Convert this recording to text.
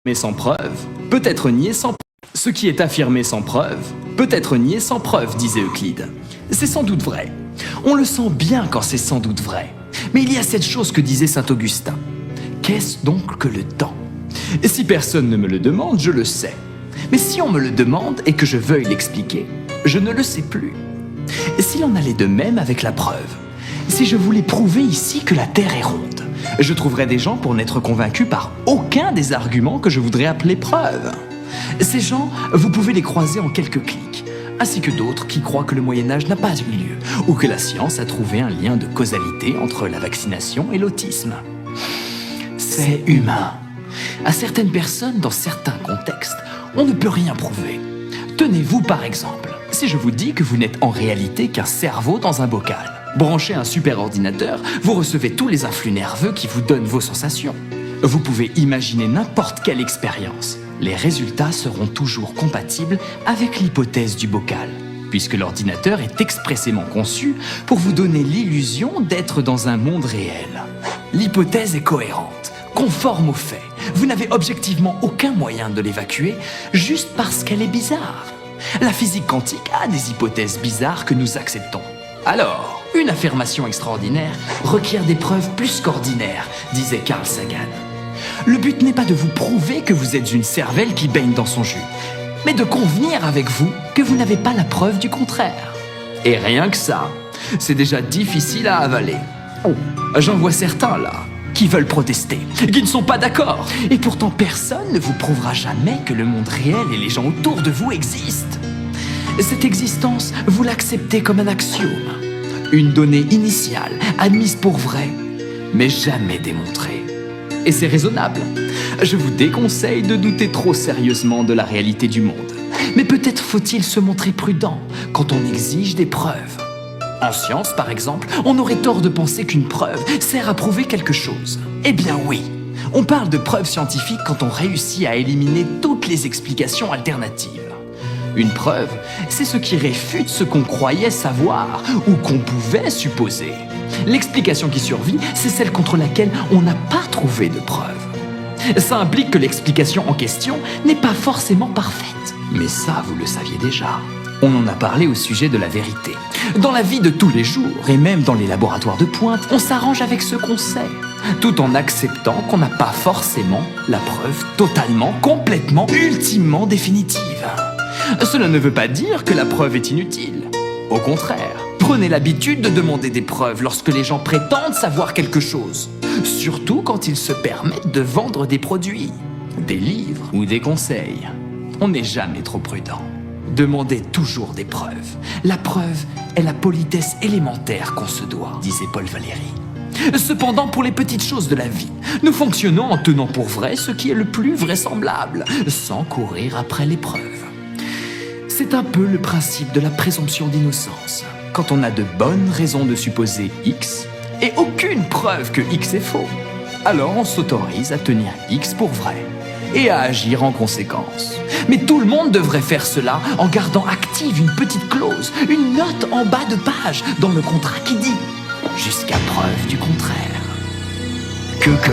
Mais sans preuve, peut être nié sans preuve. Ce qui est affirmé sans preuve, peut être nié sans preuve, disait Euclide. C'est sans doute vrai. On le sent bien quand c'est sans doute vrai. Mais il y a cette chose que disait saint Augustin. Qu'est-ce donc que le temps? Et si personne ne me le demande, je le sais. Mais si on me le demande et que je veuille l'expliquer, je ne le sais plus. Et s'il en allait de même avec la preuve, si je voulais prouver ici que la Terre est ronde, je trouverais des gens pour n'être convaincus par aucun des arguments que je voudrais appeler preuves. Ces gens, vous pouvez les croiser en quelques clics, ainsi que d'autres qui croient que le Moyen-Âge n'a pas eu lieu, ou que la science a trouvé un lien de causalité entre la vaccination et l'autisme. C'est humain. À certaines personnes, dans certains contextes, on ne peut rien prouver. Tenez-vous par exemple, si je vous dis que vous n'êtes en réalité qu'un cerveau dans un bocal. Branchez un superordinateur, vous recevez tous les influx nerveux qui vous donnent vos sensations. Vous pouvez imaginer n'importe quelle expérience. Les résultats seront toujours compatibles avec l'hypothèse du bocal, puisque l'ordinateur est expressément conçu pour vous donner l'illusion d'être dans un monde réel. L'hypothèse est cohérente, conforme aux faits. Vous n'avez objectivement aucun moyen de l'évacuer, juste parce qu'elle est bizarre. La physique quantique a des hypothèses bizarres que nous acceptons. Alors, une affirmation extraordinaire requiert des preuves plus qu'ordinaires, disait Carl Sagan. Le but n'est pas de vous prouver que vous êtes une cervelle qui baigne dans son jus, mais de convenir avec vous que vous n'avez pas la preuve du contraire. Et rien que ça, c'est déjà difficile à avaler. J'en vois certains là, qui veulent protester, qui ne sont pas d'accord. Et pourtant personne ne vous prouvera jamais que le monde réel et les gens autour de vous existent. Cette existence, vous l'acceptez comme un axiome, une donnée initiale, admise pour vraie, mais jamais démontrée. Et c'est raisonnable. Je vous déconseille de douter trop sérieusement de la réalité du monde. Mais peut-être faut-il se montrer prudent quand on exige des preuves. En science, par exemple, on aurait tort de penser qu'une preuve sert à prouver quelque chose. Eh bien oui, on parle de preuves scientifiques quand on réussit à éliminer toutes les explications alternatives. Une preuve, c'est ce qui réfute ce qu'on croyait savoir ou qu'on pouvait supposer. L'explication qui survit, c'est celle contre laquelle on n'a pas trouvé de preuve. Ça implique que l'explication en question n'est pas forcément parfaite. Mais ça, vous le saviez déjà. On en a parlé au sujet de la vérité. Dans la vie de tous les jours, et même dans les laboratoires de pointe, on s'arrange avec ce qu'on sait, tout en acceptant qu'on n'a pas forcément la preuve totalement, complètement, ultimement définitive. Cela ne veut pas dire que la preuve est inutile. Au contraire, prenez l'habitude de demander des preuves lorsque les gens prétendent savoir quelque chose. Surtout quand ils se permettent de vendre des produits, des livres ou des conseils. On n'est jamais trop prudent. Demandez toujours des preuves. La preuve est la politesse élémentaire qu'on se doit, disait Paul Valéry. Cependant, pour les petites choses de la vie, nous fonctionnons en tenant pour vrai ce qui est le plus vraisemblable, sans courir après les preuves. C'est un peu le principe de la présomption d'innocence. Quand on a de bonnes raisons de supposer X et aucune preuve que X est faux, alors on s'autorise à tenir X pour vrai et à agir en conséquence. Mais tout le monde devrait faire cela en gardant active une petite clause, une note en bas de page dans le contrat qui dit « Jusqu'à preuve du contraire ». Coucou.